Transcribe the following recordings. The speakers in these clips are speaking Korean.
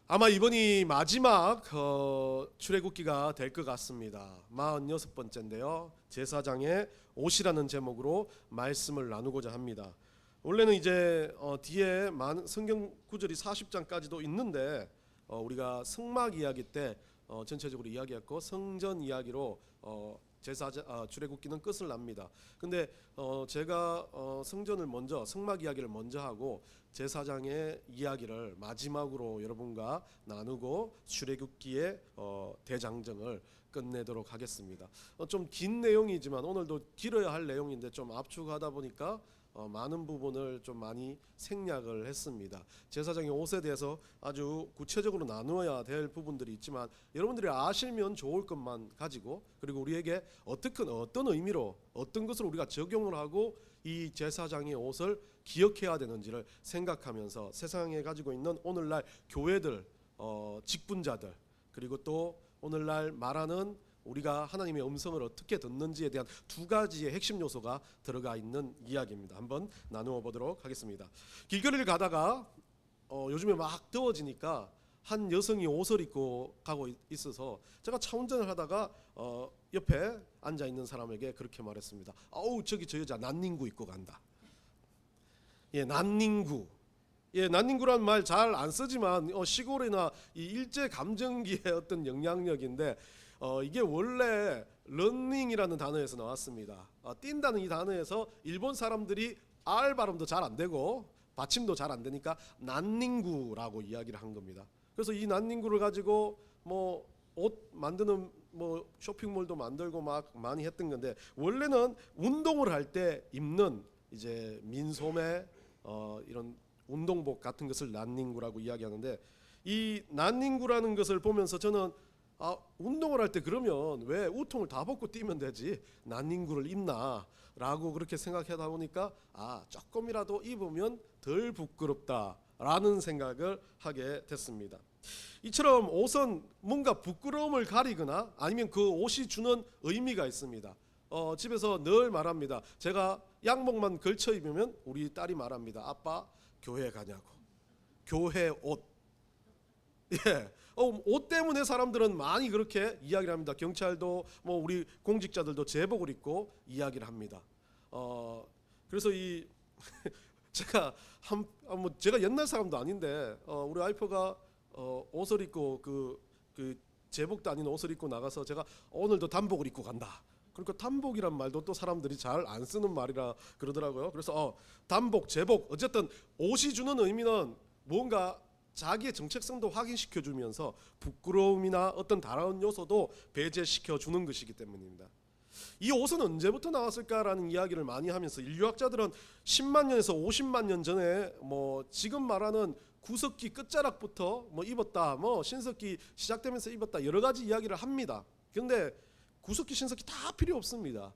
아마 이번이 마지막 출애굽기가 될 것 같습니다. 46번째인데요. 제사장의 옷이라는 제목으로 말씀을 나누고자 합니다. 원래는 이제 뒤에 성경 구절이 40장까지도 있는데 우리가 성막 이야기 때 전체적으로 이야기했고 성전 이야기로 출애굽기는 끝을 납니다. 근데 제가 성막 이야기를 먼저 하고 제사장의 이야기를 마지막으로 여러분과 나누고 출애굽기의 대장정을 끝내도록 하겠습니다. 좀 긴 내용이지만 오늘도 길어야 할 내용인데 좀 압축하다 보니까 많은 부분을 좀 많이 생략을 했습니다. 제사장의 옷에 대해서 아주 구체적으로 나누어야 될 부분들이 있지만 여러분들이 아시면 좋을 것만 가지고, 그리고 우리에게 어떤 의미로 어떤 것을 우리가 적용을 하고 이 제사장의 옷을 기억해야 되는지를 생각하면서 세상에 가지고 있는 오늘날 교회들, 직분자들, 그리고 또 오늘날 말하는 우리가 하나님의 음성을 어떻게 듣는지에 대한 두 가지의 핵심 요소가 들어가 있는 이야기입니다. 한번 나누어 보도록 하겠습니다. 길거리를 가다가 요즘에 막 더워지니까 한 여성이 옷을 입고 가고 있어서 제가 차 운전을 하다가 옆에 앉아 있는 사람에게 그렇게 말했습니다. 저기 저 여자 난닝구 입고 간다. 난닝구. 난닝구란 말 잘 안 쓰지만 시골이나 이 일제 감정기의 어떤 영향력인데 이게 원래 런닝이라는 단어에서 나왔습니다. 뛴다는 이 단어에서 일본 사람들이 R 발음도 잘 안 되고 받침도 잘 안 되니까 난닝구라고 이야기를 한 겁니다. 그래서 이 난닝구를 가지고 옷 만드는 쇼핑몰도 만들고 막 많이 했던 건데, 원래는 운동을 할 때 입는 이제 민소매 이런 운동복 같은 것을 난닝구라고 이야기하는데, 이 난닝구라는 것을 보면서 저는 운동을 할 때 그러면 왜 우통을 다 벗고 뛰면 되지 난닝구를 입나 라고 그렇게 생각하다 보니까 조금이라도 입으면 덜 부끄럽다라는 생각을 하게 됐습니다. 이처럼 옷은 뭔가 부끄러움을 가리거나 아니면 그 옷이 주는 의미가 있습니다. 집에서 늘 말합니다. 제가 양복만 걸쳐 입으면 우리 딸이 말합니다. 아빠 교회 가냐고. 교회 옷. 옷 때문에 사람들은 많이 그렇게 이야기를 합니다. 경찰도 우리 공직자들도 제복을 입고 이야기를 합니다. 그래서 제가 제가 옛날 사람도 아닌데 우리 와이프가 옷을 입고 그 제복도 아닌 옷을 입고 나가서 제가 오늘도 단복을 입고 간다. 그러니까 단복이란 말도 또 사람들이 잘 안 쓰는 말이라 그러더라고요. 그래서 단복, 제복, 어쨌든 옷이 주는 의미는 뭔가 자기의 정체성도 확인시켜 주면서 부끄러움이나 어떤 다른 요소도 배제시켜 주는 것이기 때문입니다. 이 옷은 언제부터 나왔을까라는 이야기를 많이 하면서 인류학자들은 10만 년에서 50만 년 전에 지금 말하는 구석기 끝자락부터 입었다, 신석기 시작되면서 입었다, 여러 가지 이야기를 합니다. 그런데 구석기 신석기 다 필요 없습니다.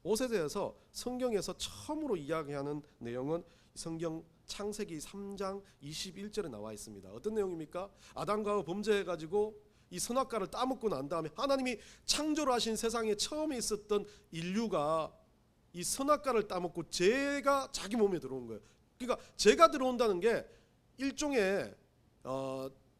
옷에 대해서 성경에서 처음으로 이야기하는 내용은 성경 창세기 3장 21절에 나와 있습니다. 어떤 내용입니까? 아담과 범죄해가지고 이 선악과를 따먹고 난 다음에 하나님이 창조를 하신 세상에 처음에 있었던 인류가 이 선악과를 따먹고 죄가 자기 몸에 들어온 거예요. 그러니까 죄가 들어온다는 게 일종의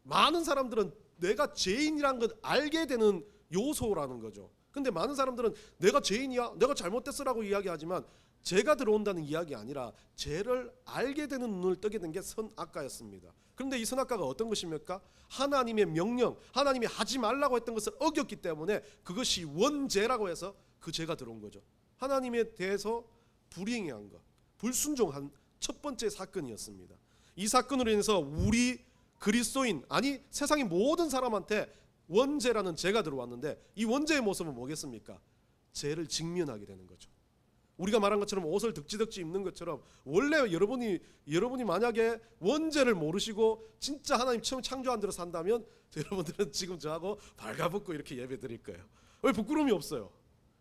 많은 사람들은 내가 죄인이라는 걸 알게 되는 요소라는 거죠. 근데 많은 사람들은 내가 죄인이야, 내가 잘못됐어라고 이야기하지만 죄가 들어온다는 이야기 아니라 죄를 알게 되는 눈을 뜨게 된 게 선악과였습니다. 그런데 이 선악과가 어떤 것입니까? 하나님의 명령, 하나님이 하지 말라고 했던 것을 어겼기 때문에 그것이 원죄라고 해서 그 죄가 들어온 거죠. 하나님에 대해서 불이행한 것, 불순종한 첫 번째 사건이었습니다. 이 사건으로 인해서 우리 그리스도인, 아니 세상의 모든 사람한테 원죄라는 죄가 들어왔는데, 이 원죄의 모습은 뭐겠습니까? 죄를 직면하게 되는 거죠. 우리가 말한 것처럼 옷을 덕지덕지 입는 것처럼 원래 여러분이 만약에 원죄를 모르시고 진짜 하나님 처음 창조한 대로 산다면 여러분들은 지금 저하고 발가벗고 이렇게 예배 드릴 거예요. 왜? 부끄러움이 없어요.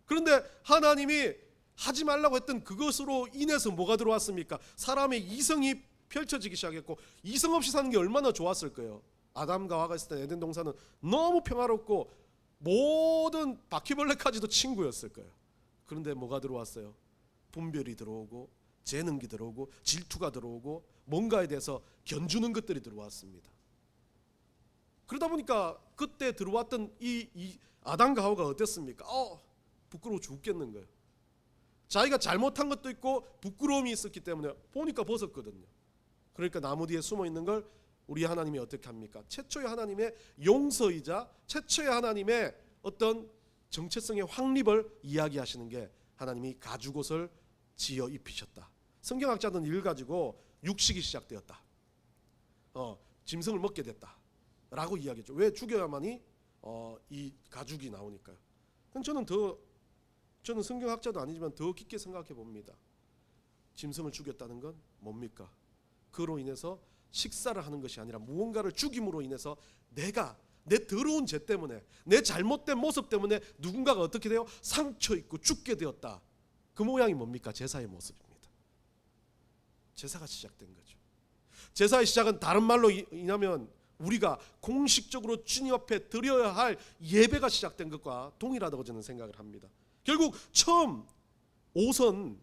그런데 하나님이 하지 말라고 했던 그것으로 인해서 뭐가 들어왔습니까? 사람의 이성이 펼쳐지기 시작했고, 이성 없이 사는 게 얼마나 좋았을 거예요. 아담과 하와가 있을 때 에덴 동산은 너무 평화롭고 모든 바퀴벌레까지도 친구였을 거예요. 그런데 뭐가 들어왔어요? 분별이 들어오고 재능이 들어오고 질투가 들어오고 뭔가에 대해서 견주는 것들이 들어왔습니다. 그러다 보니까 그때 들어왔던 이 아담과 하와가 어땠습니까? 부끄러워 죽겠는 거예요. 자기가 잘못한 것도 있고 부끄러움이 있었기 때문에 보니까 벗었거든요. 그러니까 나무 뒤에 숨어 있는 걸 우리 하나님이 어떻게 합니까? 최초의 하나님의 용서이자 최초의 하나님의 어떤 정체성의 확립을 이야기하시는 게 하나님이 가죽옷을 지어 입히셨다. 성경학자들은 이를 가지고 육식이 시작되었다. 짐승을 먹게 됐다. 라고 이야기했죠. 왜 죽여야만이 이 가죽이 나오니까요. 저는 성경학자도 아니지만 더 깊게 생각해 봅니다. 짐승을 죽였다는 건 뭡니까? 그로 인해서 식사를 하는 것이 아니라 무언가를 죽임으로 인해서 내가 내 더러운 죄 때문에 내 잘못된 모습 때문에 누군가가 어떻게 돼요? 상처 입고 죽게 되었다. 그 모양이 뭡니까? 제사의 모습입니다. 제사가 시작된 거죠. 제사의 시작은 다른 말로 인하면 우리가 공식적으로 주님 앞에 드려야 할 예배가 시작된 것과 동일하다고 저는 생각을 합니다. 결국 처음 옷은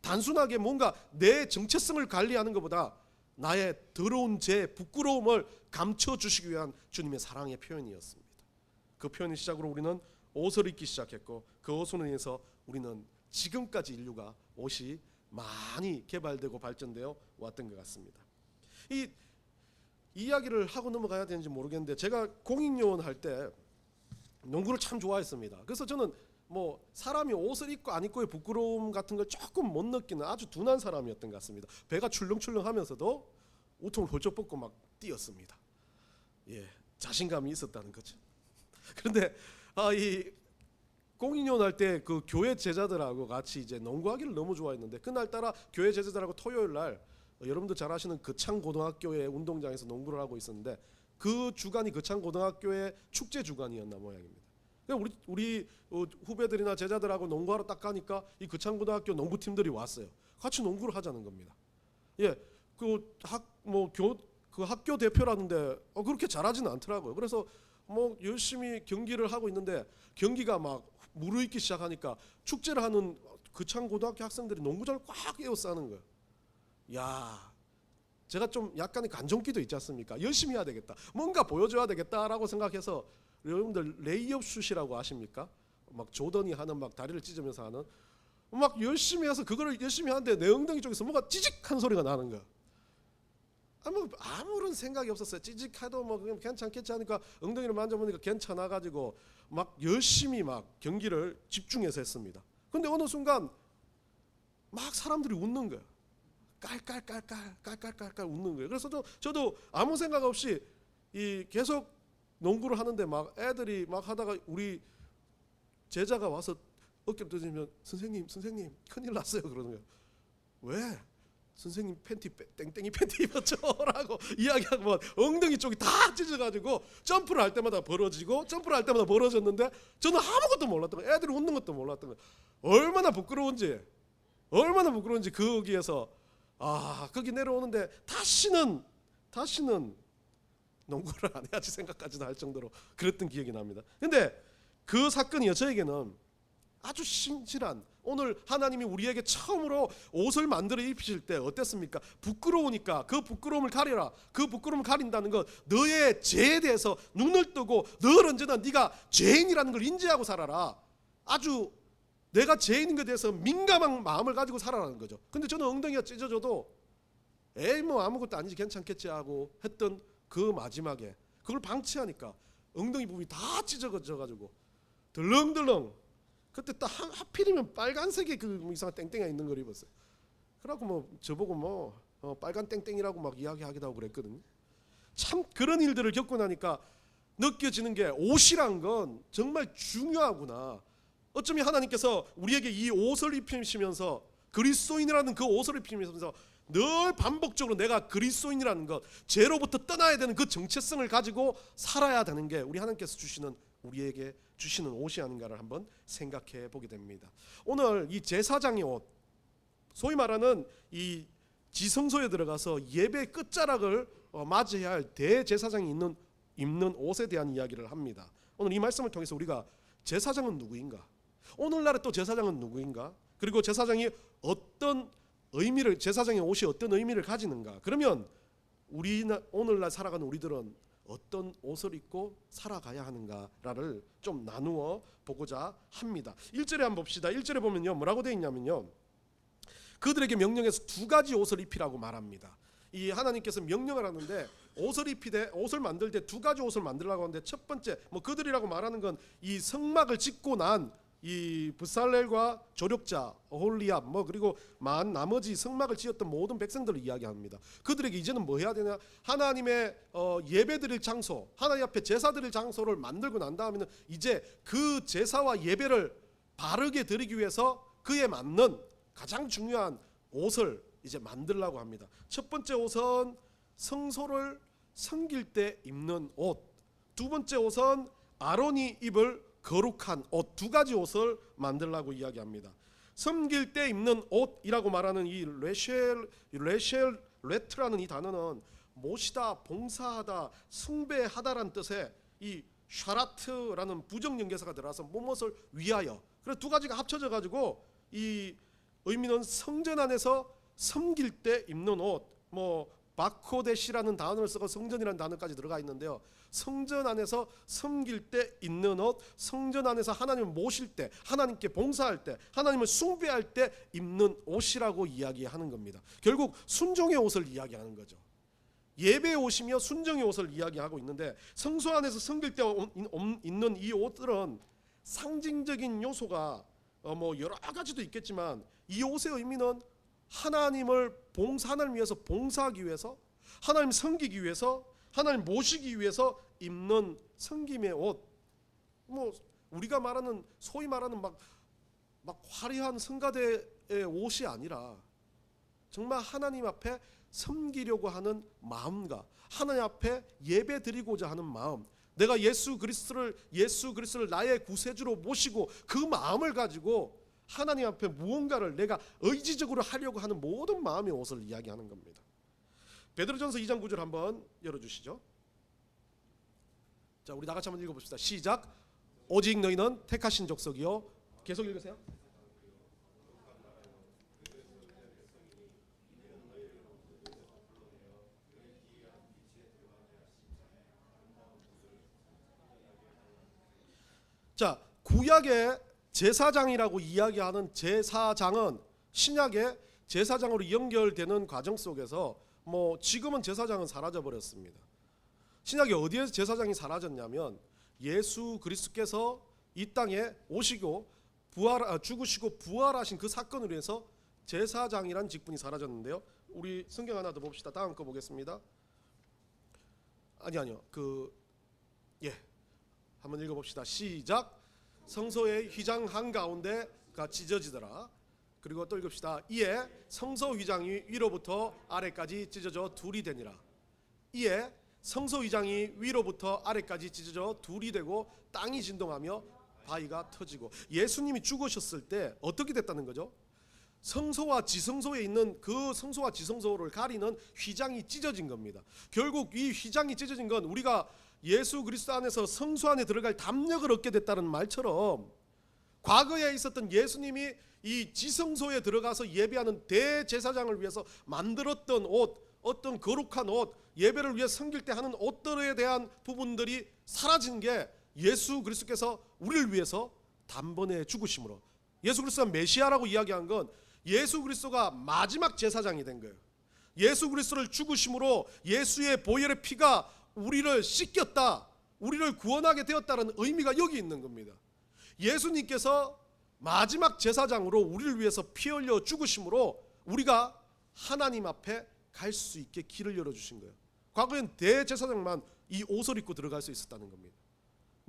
단순하게 뭔가 내 정체성을 관리하는 것보다 나의 더러운 죄, 부끄러움을 감춰주시기 위한 주님의 사랑의 표현이었습니다. 그 표현의 시작으로 우리는 옷을 입기 시작했고 그 옷으로 인해서 우리는 지금까지 인류가 옷이 많이 개발되고 발전되어 왔던 것 같습니다. 이 이야기를 하고 넘어가야 되는지 모르겠는데 제가 공익요원 할 때 농구를 참 좋아했습니다. 그래서 저는 사람이 옷을 입고 안 입고의 부끄러움 같은 걸 조금 못 느끼는 아주 둔한 사람이었던 것 같습니다. 배가 출렁출렁하면서도 우통을 홀쩍 벗고 막 뛰었습니다. 자신감이 있었다는 거죠. 그런데 이 공인요원 할 때 그 교회 제자들하고 같이 이제 농구하기를 너무 좋아했는데 그날따라 교회 제자들하고 토요일 날 여러분들 잘 아시는 거창고등학교의 운동장에서 농구를 하고 있었는데 그 주간이 거창고등학교의 축제 주간이었나 모양입니다. 우리 후배들이나 제자들하고 농구하러 딱 가니까 이 거창고등학교 농구팀들이 왔어요. 같이 농구를 하자는 겁니다. 그 학교 대표라는데 그렇게 잘하지는 않더라고요. 그래서 열심히 경기를 하고 있는데 경기가 막 무르익기 시작하니까 축제를 하는 거창고등학교 학생들이 농구장을 꽉 에워싸는 거예요. 제가 좀 약간의 간종기도 있지 않습니까? 열심히 해야 되겠다. 뭔가 보여줘야 되겠다라고 생각해서 여러분들 레이업 슛이라고 아십니까? 막 조던이 하는 막 다리를 찢으면서 하는 막 열심히 해서 그거를 열심히 하는데 내 엉덩이 쪽에서 뭔가 찌직한 소리가 나는 거야. 아무런 생각이 없었어요. 찌직해도 그냥 괜찮겠지 하니까 엉덩이를 만져보니까 괜찮아가지고 막 열심히 막 경기를 집중해서 했습니다. 근데 어느 순간 막 사람들이 웃는 거야. 깔깔깔깔 웃는 거예요. 그래서 저도 아무 생각 없이 계속 농구를 하는데 막 애들이 막 하다가 우리 제자가 와서 어깨를 두드리면 선생님 큰일 났어요 그러는 거예요. 왜? 선생님 팬티 땡땡이 팬티 입었죠라고 이야기하고 엉덩이 쪽이 다 찢어가지고 점프를 할 때마다 벌어지고 점프를 할 때마다 벌어졌는데 저는 아무것도 몰랐던 거예요. 애들이 웃는 것도 몰랐던 거예요. 얼마나 부끄러운지 거기에서 거기 내려오는데 다시는 농구를 안 해야지 생각까지도 할 정도로 그랬던 기억이 납니다. 근데 그 사건이 저에게는 아주 신실한 오늘 하나님이 우리에게 처음으로 옷을 만들어 입히실 때 어땠습니까? 부끄러우니까 그 부끄러움을 가리라. 그 부끄러움을 가린다는 것 너의 죄에 대해서 눈을 뜨고 늘 언제나 네가 죄인이라는 걸 인지하고 살아라. 아주 내가 죄인인 것에 대해서 민감한 마음을 가지고 살아라는 거죠. 근데 저는 엉덩이가 찢어져도 아무것도 아니지 괜찮겠지 하고 했던 그 마지막에 그걸 방치하니까 엉덩이 부분이 다 찢어져가지고 덜렁덜렁 그때 딱 하필이면 빨간색의 그 이상한 땡땡이가 있는 걸 입었어요. 그래갖고 저보고 빨간 땡땡이라고 막 이야기하기도 하고 그랬거든요. 참 그런 일들을 겪고 나니까 느껴지는 게 옷이란 건 정말 중요하구나. 어쩌면 하나님께서 우리에게 이 옷을 입히시면서 그리스도인이라는 그 옷을 입히면서 늘 반복적으로 내가 그리스도인이라는 것 죄로부터 떠나야 되는 그 정체성을 가지고 살아야 되는 게 우리 하나님께서 우리에게 주시는 옷이 아닌가를 한번 생각해 보게 됩니다. 오늘 이 제사장의 옷 소위 말하는 이 지성소에 들어가서 예배 끝자락을 맞이해야 할 대제사장이 입는 옷에 대한 이야기를 합니다. 오늘 이 말씀을 통해서 우리가 제사장은 누구인가? 오늘날의 또 제사장은 누구인가? 그리고 제사장의 옷이 어떤 의미를 가지는가? 그러면 오늘날 살아가는 우리들은 어떤 옷을 입고 살아가야 하는가를 좀 나누어 보고자 합니다. 1절에 한번 봅시다. 1절에 보면요, 뭐라고 되어 있냐면요, 그들에게 명령해서 두 가지 옷을 입히라고 말합니다. 이 하나님께서 명령을 하는데 옷을 만들 때 두 가지 옷을 만들라고 하는데, 첫 번째 그들이라고 말하는 건 이 성막을 짓고 난 이 브살렐과 조력자 오홀리압 그리고 나머지 성막을 지었던 모든 백성들을 이야기합니다. 그들에게 이제는 뭐 해야 되냐? 하나님의 예배드릴 장소, 하나님 앞에 제사드릴 장소를 만들고 난 다음에는 이제 그 제사와 예배를 바르게 드리기 위해서 그에 맞는 가장 중요한 옷을 이제 만들라고 합니다. 첫 번째 옷은 성소를 섬길 때 입는 옷, 두 번째 옷은 아론이 입을 거룩한 옷, 두 가지 옷을 만들라고 이야기합니다. 섬길 때 입는 옷이라고 말하는 이 레트라는 이 단어는 모시다, 봉사하다, 숭배하다라는 뜻의 이 샤라트라는 부정연계사가 들어가서 무엇을 위하여, 그래서 두 가지가 합쳐져 가지고 이 의미는 성전 안에서 섬길 때 입는 옷, 바코데시라는 단어를 쓰고 성전이라는 단어까지 들어가 있는데요, 성전 안에서 섬길 때 입는 옷, 성전 안에서 하나님을 모실 때, 하나님께 봉사할 때, 하나님을 숭배할 때 입는 옷이라고 이야기하는 겁니다. 결국 순종의 옷을 이야기하는 거죠. 예배의 옷이며 순종의 옷을 이야기하고 있는데, 성소 안에서 섬길 때 입는 이 옷들은 상징적인 요소가 여러 가지도 있겠지만, 이 옷의 의미는 하나님을 위해서 봉사하기 위해서, 하나님 섬기기 위해서, 하나님 모시기 위해서 입는 섬김의 옷. 우리가 말하는 소위 말하는 막 화려한 성가대의 옷이 아니라 정말 하나님 앞에 섬기려고 하는 마음과 하나님 앞에 예배 드리고자 하는 마음, 내가 예수 그리스도를 나의 구세주로 모시고 그 마음을 가지고 하나님 앞에 무언가를 내가 의지적으로 하려고 하는 모든 마음의 옷을 이야기하는 겁니다. 베드로전서 2장 9절 한번 열어주시죠. 자, 우리 다같이 한번 읽어봅시다. 시작. 오직 너희는 택하신 족속이요. 계속 읽으세요. 자, 구약의 제사장이라고 이야기하는 제사장은 신약의 제사장으로 연결되는 과정 속에서 지금은 제사장은 사라져 버렸습니다. 신약에 어디에서 제사장이 사라졌냐면, 예수 그리스도께서 이 땅에 오시고 죽으시고 부활하신 그 사건으로 해서 제사장이란 직분이 사라졌는데요. 우리 성경 하나 더 봅시다. 다음 거 보겠습니다. 아니요. 한번 읽어봅시다. 시작. 성소의 휘장 한가운데가 찢어지더라. 그리고 또 읽읍시다. 이에 성소 휘장이 위로부터 아래까지 찢어져 둘이 되니라. 이에 성소 휘장이 위로부터 아래까지 찢어져 둘이 되고 땅이 진동하며 바위가 터지고, 예수님이 죽으셨을 때 어떻게 됐다는 거죠? 성소와 지성소에 있는 그 성소와 지성소를 가리는 휘장이 찢어진 겁니다. 결국 이 휘장이 찢어진 건 우리가 예수 그리스도 안에서 성소 안에 들어갈 담력을 얻게 됐다는 말처럼, 과거에 있었던 예수님이 이 지성소에 들어가서 예배하는 대제사장을 위해서 만들었던 옷, 어떤 거룩한 옷, 예배를 위해 섬길 때 하는 옷들에 대한 부분들이 사라진 게 예수 그리스도께서 우리를 위해서 단번에 죽으심으로, 예수 그리스도가 메시아라고 이야기한 건 예수 그리스도가 마지막 제사장이 된 거예요. 예수 그리스도를 죽으심으로 예수의 보혈의 피가 우리를 씻겼다, 우리를 구원하게 되었다는 의미가 여기 있는 겁니다. 예수님께서 마지막 제사장으로 우리를 위해서 피 흘려 죽으심으로 우리가 하나님 앞에 갈 수 있게 길을 열어주신 거예요. 과거엔 대제사장만 이 옷을 입고 들어갈 수 있었다는 겁니다.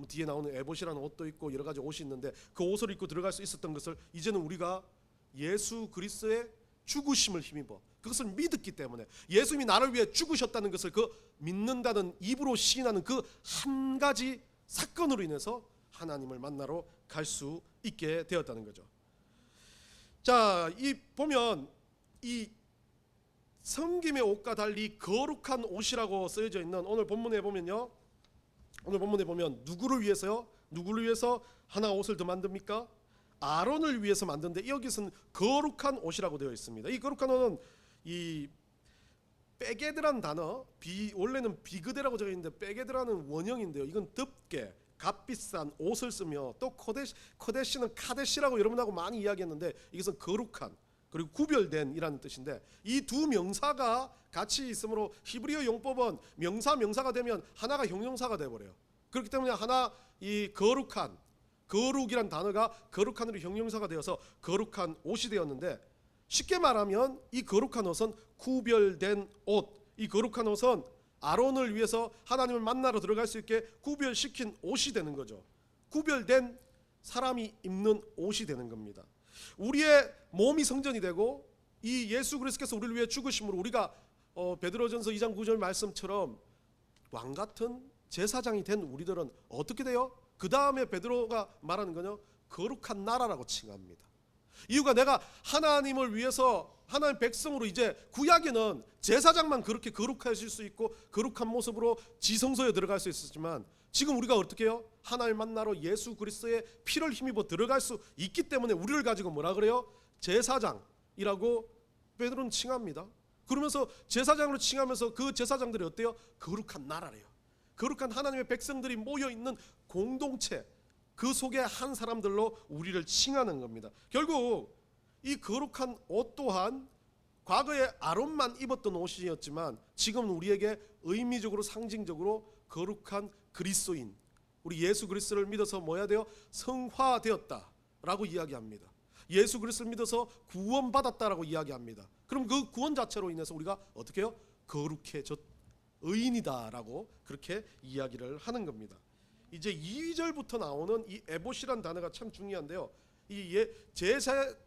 뒤에 나오는 에봇이라는 옷도 있고 여러 가지 옷이 있는데, 그 옷을 입고 들어갈 수 있었던 것을 이제는 우리가 예수 그리스도의 죽으심을 힘입어 그것을 믿었기 때문에, 예수님이 나를 위해 죽으셨다는 것을 믿는다는 입으로 시인하는 그 한 가지 사건으로 인해서 하나님을 만나러 갈 수 있게 되었다는 거죠. 자, 보면 이 섬김의 옷과 달리 거룩한 옷이라고 쓰여져 있는 오늘 본문에 보면요, 오늘 본문에 보면 누구를 위해서요? 누구를 위해서 하나 옷을 더 만듭니까? 아론을 위해서 만드는데, 여기서는 거룩한 옷이라고 되어 있습니다. 이 거룩한 옷은 이 빼게드란 단어, 원래는 비그대라고 적혀 있는데 빼게드라는 원형인데요. 이건 덥게 값비싼 옷을 쓰며, 또 코데시는 카데시라고 여러분하고 많이 이야기했는데 이것은 거룩한 그리고 구별된 이라는 뜻인데, 이 두 명사가 같이 있으므로 히브리어 용법은 명사가 되면 하나가 형용사가 돼버려요. 그렇기 때문에 하나 이 거룩이란 단어가 거룩한으로 형용사가 되어서 거룩한 옷이 되었는데, 쉽게 말하면 이 거룩한 옷은 구별된 옷, 이 거룩한 옷은 아론을 위해서 하나님을 만나러 들어갈 수 있게 구별시킨 옷이 되는 거죠. 구별된 사람이 입는 옷이 되는 겁니다. 우리의 몸이 성전이 되고, 이 예수 그리스도께서 우리를 위해 죽으심으로 우리가 베드로전서 2장 9절 말씀처럼 왕같은 제사장이 된 우리들은 어떻게 돼요? 그 다음에 베드로가 말하는 거는 거룩한 나라라고 칭합니다. 이유가 내가 하나님을 위해서 하나님 백성으로, 이제 구약에는 제사장만 그렇게 거룩하실 수 있고 거룩한 모습으로 지성소에 들어갈 수 있었지만, 지금 우리가 어떻게 해요? 하나님 만나러 예수 그리스도의 피를 힘입어 들어갈 수 있기 때문에 우리를 가지고 뭐라 그래요? 제사장이라고 베드로는 칭합니다. 그러면서 제사장으로 칭하면서 그 제사장들이 어때요? 거룩한 나라래요. 거룩한 하나님의 백성들이 모여있는 공동체, 그 속에 한 사람들로 우리를 칭하는 겁니다. 결국 이 거룩한 옷 또한 과거에 아론만 입었던 옷이었지만 지금은 우리에게 의미적으로 상징적으로 거룩한 그리스도인, 우리 예수 그리스도를 믿어서 뭐야 돼요? 성화되었다라고 이야기합니다. 예수 그리스도를 믿어서 구원받았다라고 이야기합니다. 그럼 그 구원 자체로 인해서 우리가 어떻게 해요? 거룩해졌, 의인이다라고 그렇게 이야기를 하는 겁니다. 이제 2절부터 나오는 이 에봇이란 단어가 참 중요한데요. 이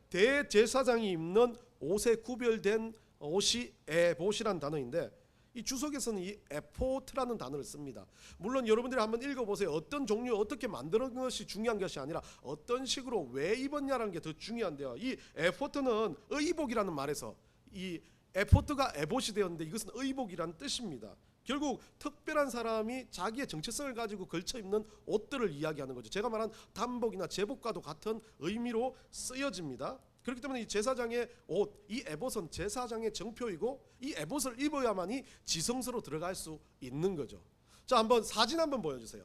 대제사장이 입는 옷에 구별된 옷이 에봇이란 단어인데, 이 주석에서는 이 에포트라는 단어를 씁니다. 물론 여러분들이 한번 읽어보세요. 어떤 종류 어떻게 만드는 것이 중요한 것이 아니라 어떤 식으로 왜 입었냐라는 게 더 중요한데요. 이 에포트는 의복이라는 말에서 이 에포트가 에봇이 되었는데 이것은 의복이라는 뜻입니다. 결국 특별한 사람이 자기의 정체성을 가지고 걸쳐 입는 옷들을 이야기하는 거죠. 제가 말한 단복이나 제복과도 같은 의미로 쓰여집니다. 그렇기 때문에 이 제사장의 옷, 이 에봇은 제사장의 정표이고, 이 에봇을 입어야만이 지성소로 들어갈 수 있는 거죠. 자, 한번 사진 한번 보여주세요.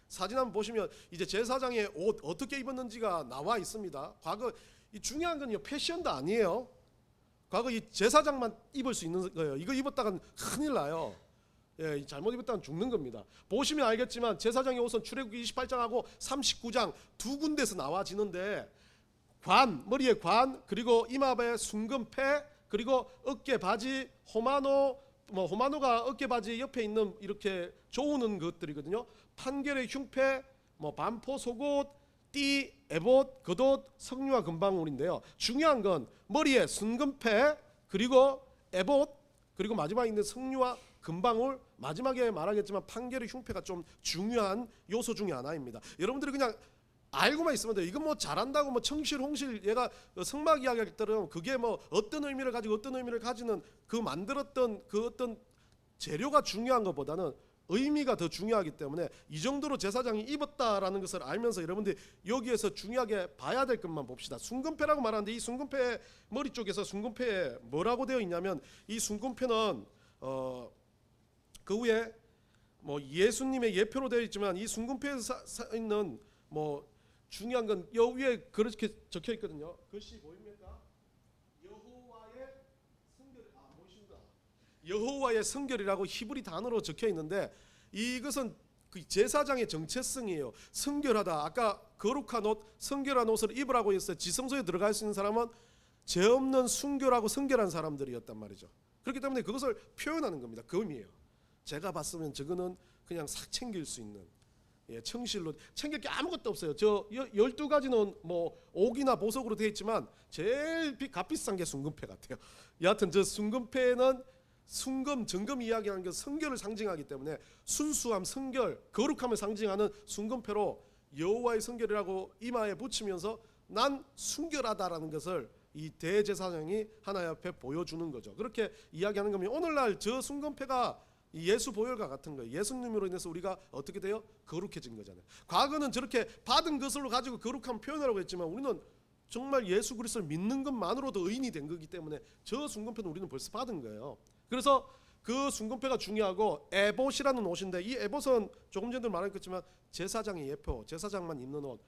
사진 한번 보시면 이제 제사장의 옷 어떻게 입었는지가 나와 있습니다. 과거 이 중요한 건요, 패션도 아니에요. 과거 이 제사장만 입을 수 있는 거예요. 이거 입었다간 큰일 나요. 예, 잘못 입었다면 죽는 겁니다. 보시면 알겠지만 제사장의 옷은 출애굽기 28장하고 39장 두 군데서 나와지는데, 관, 머리에 관, 그리고 이마에 순금패, 그리고 어깨 바지, 호마노가 어깨 바지 옆에 있는 이렇게 조우는 것들이거든요. 판결의 흉패, 반포 속옷, 띠, 에봇, 겉옷, 석류와 금방울인데요. 중요한 건 머리에 순금패, 그리고 에봇, 그리고 마지막에 있는 석류와 금방울, 마지막에 말하겠지만 판결의 흉패가 좀 중요한 요소 중에 하나입니다. 여러분들이 그냥 알고만 있으면 돼요. 이건 뭐 잘한다고 뭐 청실 홍실 얘가 성막 이야기할 때는 그게 뭐 어떤 의미를 가지고 어떤 의미를 가지는 그 만들었던 그 어떤 재료가 중요한 것보다는 의미가 더 중요하기 때문에 이 정도로 제사장이 입었다라는 것을 알면서 여러분들이 여기에서 중요하게 봐야 될 것만 봅시다. 순금패라고 말하는데 이 순금패 머리 쪽에서 순금패에 뭐라고 되어 있냐면, 이 순금패는 그 위에 뭐 예수님의 예표로 되어 있지만 이 순금패에 있는 뭐 중요한 건 여기 위에 그렇게 적혀 있거든요. 글씨 보입니까? 여호와의 성결, 보십니다. 여호와의 성결이라고 히브리 단어로 적혀 있는데, 이것은 그 제사장의 정체성이에요. 성결하다. 아까 거룩한 옷, 성결한 옷을 입으라고 했어요. 지성소에 들어갈 수 있는 사람은 죄 없는 순결하고 성결한 사람들이었단 말이죠. 그렇기 때문에 그것을 표현하는 겁니다. 그 의미예요. 제가 봤으면 저거는 그냥 싹 챙길 수 있는, 청실로 챙길 게 아무것도 없어요. 저 12가지는 뭐 옥이나 보석으로 되어 있지만 제일 값비싼 게 순금패 같아요. 여하튼 저 순금패는 순금, 정금 이야기하는 게 성결을 상징하기 때문에 순수함, 성결, 거룩함을 상징하는 순금패로 여호와의 성결이라고 이마에 붙이면서 난 순결하다라는 것을 이 대제사장이 하나님 앞에 보여주는 거죠. 그렇게 이야기하는 겁니다. 오늘날 저 순금패가 예수 보혈과 같은 거예요. 예수님으로 인해서 우리가 어떻게 돼요? 거룩해진 거잖아요. 과거는 저렇게 받은 것으로 가지고 거룩한 표현하라고 했지만 우리는 정말 예수 그리스도를 믿는 것만으로도 의인이 된 거기 때문에 저 순금패는 우리는 벌써 받은 거예요. 그래서 그 순금패가 중요하고 에봇이라는 옷인데, 이 에봇은 조금 전에도 말했겠지만 제사장의 예표, 제사장만 입는 옷,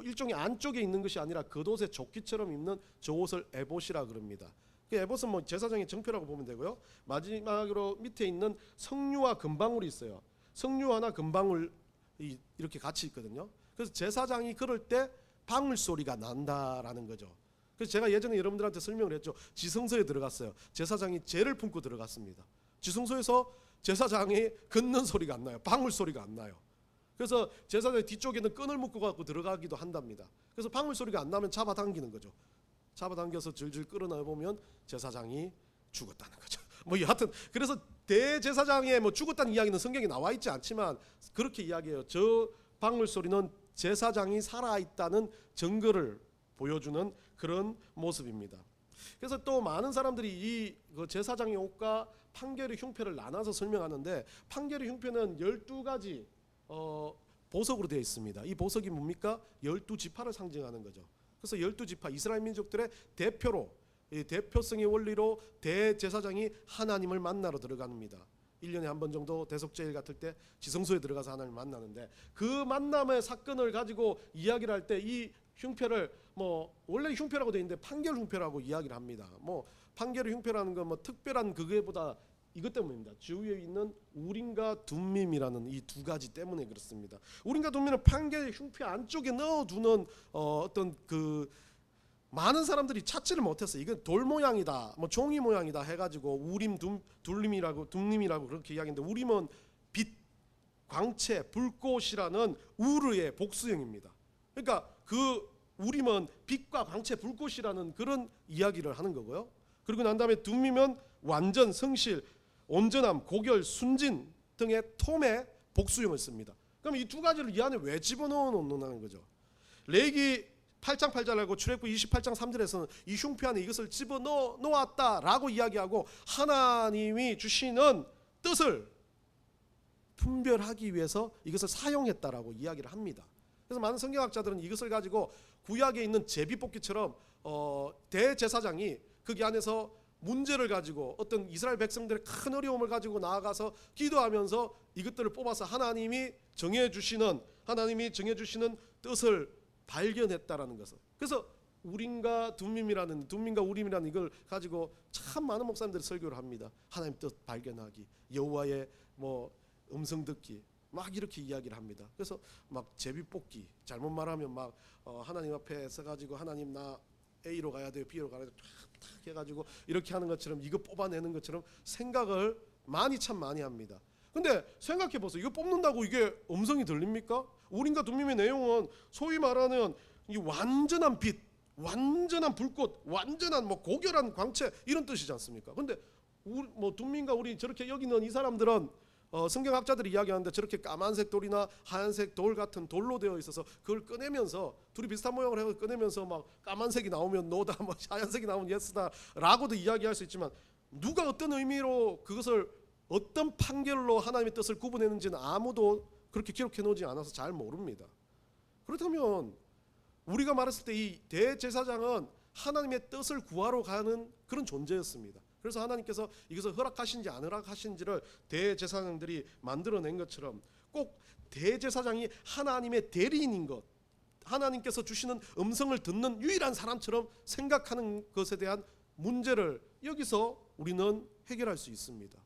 일종의 안쪽에 있는 것이 아니라 겉옷의 조끼처럼 입는 저 옷을 에봇이라 그럽니다. 그 에봇은 뭐 제사장의 정표라고 보면 되고요. 마지막으로 밑에 있는 성류와 금방울이 있어요. 성류화나 금방울 이렇게 같이 있거든요. 그래서 제사장이 그럴 때 방울 소리가 난다라는 거죠. 그래서 제가 예전에 여러분들한테 설명을 했죠. 지성소에 들어갔어요. 제사장이 죄를 품고 들어갔습니다. 지성소에서 제사장이 걷는 소리가 안 나요. 방울 소리가 안 나요. 그래서 제사장의 뒤쪽에는 끈을 묶고 갖고 들어가기도 한답니다. 그래서 방울 소리가 안 나면 잡아당기는 거죠. 잡아당겨서 질질 끌어내어 보면 제사장이 죽었다는 거죠. 뭐 여하튼 그래서 대제사장의 뭐 죽었다는 이야기는 성경에 나와 있지 않지만 그렇게 이야기해요. 저 방울 소리는 제사장이 살아 있다는 증거를 보여주는 그런 모습입니다. 그래서 또 많은 사람들이 이 제사장의 옷과 판결의 흉패를 나눠서 설명하는데, 판결의 흉패는 12가지 보석으로 되어 있습니다. 이 보석이 뭡니까? 12지파를 상징하는 거죠. 그래서 12지파 이스라엘 민족들의 대표로, 이 대표성의 원리로 대제사장이 하나님을 만나러 들어갑니다. 1년에 한 번 정도 대속제일 같을 때 지성소에 들어가서 하나님을 만나는데, 그 만남의 사건을 가지고 이야기를 할 때 이 흉패를 뭐 원래 흉패라고 되어 있는데 판결 흉패라고 이야기를 합니다. 뭐 판결의 흉패라는 건 뭐 특별한 그거보다 이것 때문입니다. 주위에 있는 우림과 둠밈이라는 이 두 가지 때문에 그렇습니다. 우림과 둠밈은 판결의 흉패 안쪽에 넣어두는 어떤 그 많은 사람들이 찾지를 못했어요. 이건 돌 모양이다, 뭐 종이 모양이다 해가지고 우림, 둘림이라고 둠림이라고 그렇게 이야기했는데, 우림은 빛, 광채, 불꽃이라는 우르의 복수형입니다. 그러니까 그 우림은 빛과 광채, 불꽃이라는 그런 이야기를 하는 거고요. 그리고 난 다음에 둠림은 완전, 성실, 온전함, 고결, 순진 등의 톰의 복수형을 씁니다. 그럼 이 두 가지를 이 안에 왜 집어넣어 놓는다는 거죠. 레위기 8장 8절하고 출애굽기 28장 3절에서는 이 흉패 안에 이것을 집어넣어 놓았다라고 이야기하고 하나님이 주시는 뜻을 분별하기 위해서 이것을 사용했다라고 이야기를 합니다. 그래서 많은 성경학자들은 이것을 가지고 구약에 있는 제비뽑기처럼 대제사장이 거기 안에서 문제를 가지고 어떤 이스라엘 백성들의 큰 어려움을 가지고 나아가서 기도하면서 이것들을 뽑아서 하나님이 정해주시는 뜻을 발견했다라는 것을. 그래서 우림과 둠림과 우림이라는 이걸 가지고 참 많은 목사님들이 설교를 합니다. 하나님 뜻 발견하기, 여호와의 뭐 음성 듣기, 막 이렇게 이야기를 합니다. 그래서 막 제비뽑기, 잘못 말하면 막 하나님 앞에 서가지고 하나님 나 A로 가야 돼요, B로 가야 돼요, 탁 해가지고 이렇게 하는 것처럼, 이거 뽑아내는 것처럼 생각을 참 많이 합니다. 근데 생각해 보세요. 이거 뽑는다고 이게 음성이 들립니까? 우림과 둠림의 내용은 소위 말하는 이 완전한 빛, 완전한 불꽃, 완전한 뭐 고결한 광채 이런 뜻이지 않습니까? 근데 뭐 둠림과 우리 저렇게 여기는 이 사람들은 성경학자들이 이야기하는데 저렇게 까만색 돌이나 하얀색 돌 같은 돌로 되어 있어서 그걸 꺼내면서 둘이 비슷한 모양을 해서 꺼내면서 막 까만색이 나오면 노다, 뭐 하얀색이 나오면 예스다라고도 이야기할 수 있지만, 누가 어떤 의미로 그것을 어떤 판결로 하나님의 뜻을 구분했는지는 아무도 그렇게 기록해 놓지 않아서 잘 모릅니다. 그렇다면 우리가 말했을 때 이 대제사장은 하나님의 뜻을 구하러 가는 그런 존재였습니다. 그래서 하나님께서 이것을 허락하신지 안 허락하신지를 대제사장들이 만들어낸 것처럼 꼭 대제사장이 하나님의 대리인인 것, 하나님께서 주시는 음성을 듣는 유일한 사람처럼 생각하는 것에 대한 문제를 여기서 우리는 해결할 수 있습니다.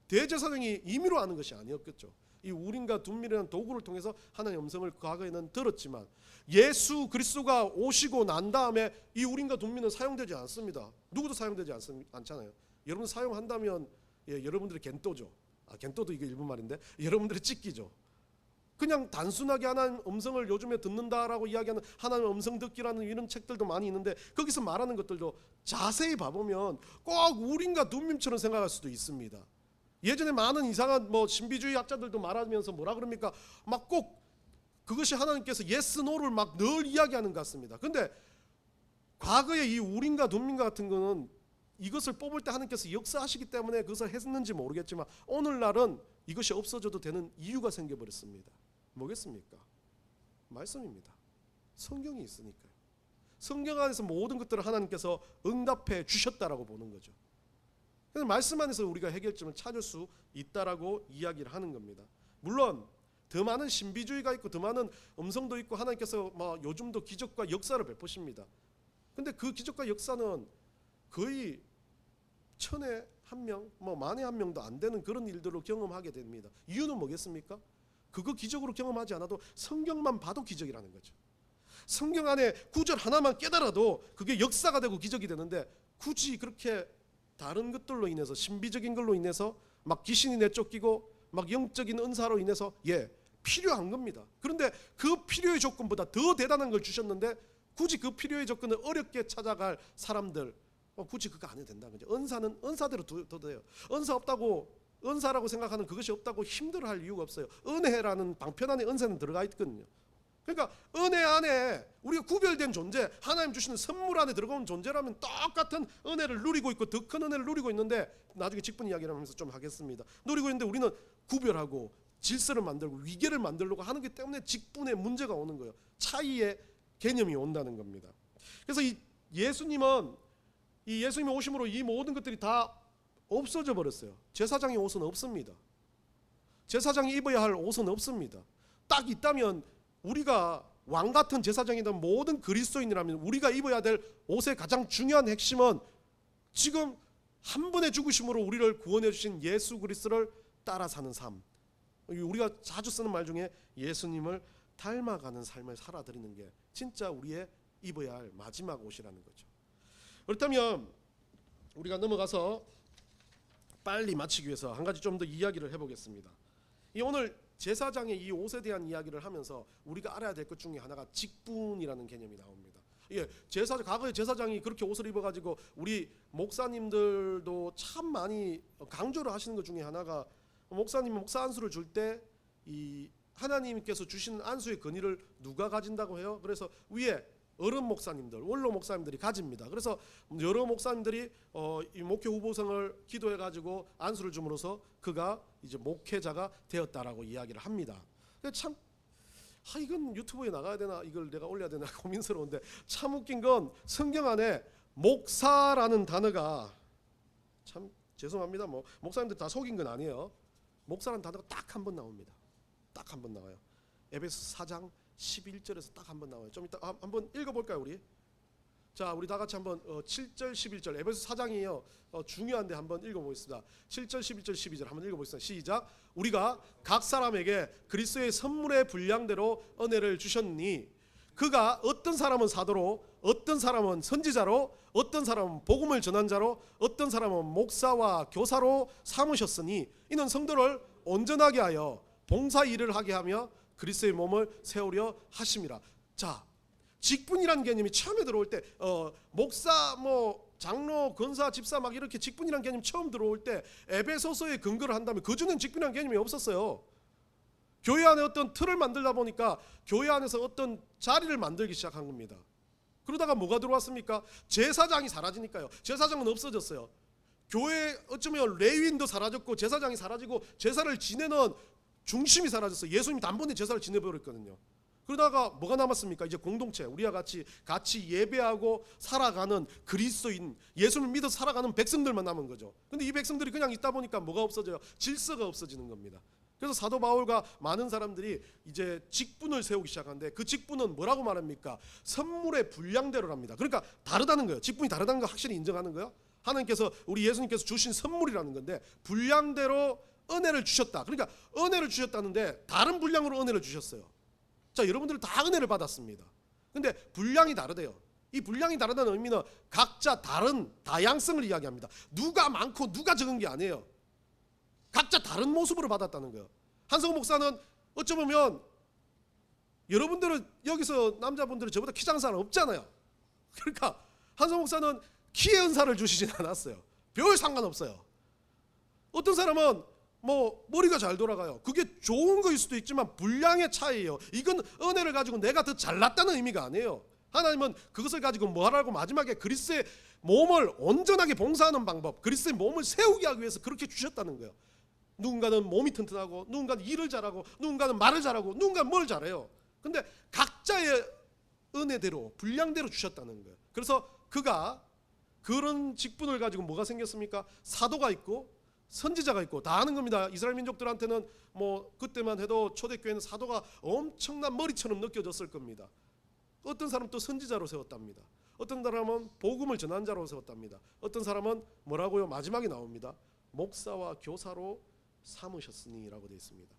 대제사장이 임의로 하는 것이 아니었겠죠. 이 우림과 둠림이라는 도구를 통해서 하나님의 음성을 과거에는 들었지만, 예수 그리스도가 오시고 난 다음에 이 우림과 둠림은 사용되지 않습니다. 누구도 사용되지 않잖아요. 여러분 사용한다면 여러분들의 겐또죠. 겐또도 이게 일본 말인데 여러분들의 찍기죠. 그냥 단순하게 하나님 음성을 요즘에 듣는다라고 이야기하는 하나님의 음성 듣기라는 이런 책들도 많이 있는데, 거기서 말하는 것들도 자세히 봐보면 꼭 우림과 둠림처럼 생각할 수도 있습니다. 예전에 많은 이상한 뭐 신비주의 학자들도 말하면서 뭐라 그럽니까? 막 꼭 그것이 하나님께서 예스 노를 막 늘 이야기하는 것 같습니다. 근데 과거에 이 우림과 둠림 같은 거는 이것을 뽑을 때 하나님께서 역사하시기 때문에 그것을 했는지 모르겠지만, 오늘날은 이것이 없어져도 되는 이유가 생겨버렸습니다. 뭐겠습니까? 말씀입니다. 성경이 있으니까요. 성경 안에서 모든 것들을 하나님께서 응답해 주셨다라고 보는 거죠. 그래서 말씀 안에서 우리가 해결점을 찾을 수 있다라고 이야기를 하는 겁니다. 물론 더 많은 신비주의가 있고 더 많은 음성도 있고 하나님께서 요즘도 기적과 역사를 베푸십니다. 근데 그 기적과 역사는 거의 천에 한 명, 만에 한 명도 안 되는 그런 일들로 경험하게 됩니다. 이유는 뭐겠습니까? 그거 기적으로 경험하지 않아도 성경만 봐도 기적이라는 거죠. 성경 안에 구절 하나만 깨달아도 그게 역사가 되고 기적이 되는데 굳이 그렇게 다른 것들로 인해서 신비적인 걸로 인해서 막 귀신이 내쫓기고 막 영적인 은사로 인해서 필요한 겁니다. 그런데 그 필요의 조건보다 더 대단한 걸 주셨는데 굳이 그 필요의 조건을 어렵게 찾아갈 사람들 굳이 그거 안 해도 된다는 거죠. 은사는 은사대로 둬도 돼요. 은사 없다고 은사라고 생각하는 그것이 없다고 힘들어할 이유가 없어요. 은혜라는 방편 안에 은사는 들어가 있거든요. 그러니까 은혜 안에 우리가 구별된 존재, 하나님 주시는 선물 안에 들어가는 존재라면 똑같은 은혜를 누리고 있고 더 큰 은혜를 누리고 있는데 나중에 직분 이야기를 하면서 좀 하겠습니다. 누리고 있는데 우리는 구별하고 질서를 만들고 위계를 만들려고 하는 것 때문에 직분에 문제가 오는 거예요. 차이의 개념이 온다는 겁니다. 그래서 이 예수님이 오심으로 이 모든 것들이 다 없어져 버렸어요. 제사장의 옷은 없습니다. 제사장이 입어야 할 옷은 없습니다. 딱 있다면 우리가 왕 같은 제사장이든 모든 그리스도인이라면 우리가 입어야 될 옷의 가장 중요한 핵심은 지금 한 번의 죽으심으로 우리를 구원해 주신 예수 그리스도를 따라 사는 삶. 우리가 자주 쓰는 말 중에 예수님을 닮아가는 삶을 살아드리는 게 진짜 우리의 입어야 할 마지막 옷이라는 거죠. 그렇다면 우리가 넘어가서 빨리 마치기 위해서 한 가지 좀 더 이야기를 해보겠습니다. 오늘 제사장의 이 옷에 대한 이야기를 하면서 우리가 알아야 될 것 중에 하나가 직분이라는 개념이 나옵니다. 과거에 제사장이 그렇게 옷을 입어가지고 우리 목사님들도 참 많이 강조를 하시는 것 중에 하나가 목사님은 목사 안수를 줄 때 이 하나님께서 주시는 안수의 권위를 누가 가진다고 해요? 그래서 위에 어른 목사님들, 원로 목사님들이 가집니다. 그래서 여러 목사님들이 이 목회 후보성을 기도해가지고 안수를 줌으로써 그가 이제 목회자가 되었다라고 이야기를 합니다. 참 이건 유튜브에 나가야 되나 이걸 내가 올려야 되나 고민스러운데 참 웃긴 건 성경 안에 목사라는 단어가 참 죄송합니다. 목사님들 다 속인 건 아니에요. 목사라는 단어가 딱 한 번 나옵니다. 딱 한 번 나와요. 에베소 4장 11절에서 딱 한 번 나와요. 좀 이따 한번 읽어볼까요 우리? 자, 우리 다 같이 한번 7절 11절 에베소 4장이에요. 중요한데 한번 읽어보겠습니다. 7절 11절 12절 한번 읽어보겠습니다. 시작. 우리가 각 사람에게 그리스도의 선물의 분량대로 은혜를 주셨니 그가 어떤 사람은 사도로 어떤 사람은 선지자로 어떤 사람은 복음을 전한 자로 어떤 사람은 목사와 교사로 삼으셨으니 이는 성도를 온전하게 하여 봉사 일을 하게 하며 그리스도의 몸을 세우려 하심이라. 자, 직분이라는 개념이 처음에 들어올 때 목사 장로 권사 집사 막 이렇게 직분이라는 개념 처음 들어올 때 에베소서에 근거를 한다면 그전엔 직분이라는 개념이 없었어요. 교회 안에 어떤 틀을 만들다 보니까 교회 안에서 어떤 자리를 만들기 시작한 겁니다. 그러다가 뭐가 들어왔습니까? 제사장이 사라지니까요. 제사장은 없어졌어요. 교회 어쩌면 레위인도 사라졌고 제사장이 사라지고 제사를 지내는 중심이 사라졌어요. 예수님이 단번에 제사를 지내버렸거든요. 그러다가 뭐가 남았습니까? 이제 공동체, 우리와 같이 예배하고 살아가는 그리스도인, 예수님을 믿어 살아가는 백성들만 남은 거죠. 근데 이 백성들이 그냥 있다 보니까 뭐가 없어져요? 질서가 없어지는 겁니다. 그래서 사도 바울과 많은 사람들이 이제 직분을 세우기 시작하는데 그 직분은 뭐라고 말합니까? 선물의 분량대로랍니다. 그러니까 다르다는 거예요. 직분이 다르다는 거 확실히 인정하는 거예요. 하나님께서 우리 예수님께서 주신 선물이라는 건데 분량대로 은혜를 주셨다. 그러니까 은혜를 주셨다는데 다른 분량으로 은혜를 주셨어요. 자, 여러분들 다 은혜를 받았습니다. 근데 분량이 다르대요. 이 분량이 다르다는 의미는 각자 다른 다양성을 이야기합니다. 누가 많고 누가 적은 게 아니에요. 각자 다른 모습으로 받았다는 거예요. 한성호 목사는 어쩌면 여러분들은 여기서 남자분들은 저보다 키 작은 사람 없잖아요. 그러니까 한성호 목사는 키의 은사를 주시진 않았어요. 별 상관없어요. 어떤 사람은 머리가 잘 돌아가요. 그게 좋은 거일 수도 있지만 분량의 차이예요. 이건 은혜를 가지고 내가 더 잘났다는 의미가 아니에요. 하나님은 그것을 가지고 뭐 하라고 마지막에 그리스도의 몸을 온전하게 봉사하는 방법, 그리스도의 몸을 세우게 하기 위해서 그렇게 주셨다는 거예요. 누군가는 몸이 튼튼하고 누군가는 일을 잘하고 누군가는 말을 잘하고 누군가는 뭘 잘해요. 근데 각자의 은혜대로 분량대로 주셨다는 거예요. 그래서 그가 그런 직분을 가지고 뭐가 생겼습니까? 사도가 있고 선지자가 있고 다 아는 겁니다. 이스라엘 민족들한테는 뭐 그때만 해도 초대교회는 사도가 엄청난 머리처럼 느껴졌을 겁니다. 어떤 사람 또 선지자로 세웠답니다. 어떤 사람은 복음을 전한 자로 세웠답니다. 어떤 사람은 뭐라고요? 마지막에 나옵니다. 목사와 교사로 삼으셨으니라고 되어 있습니다.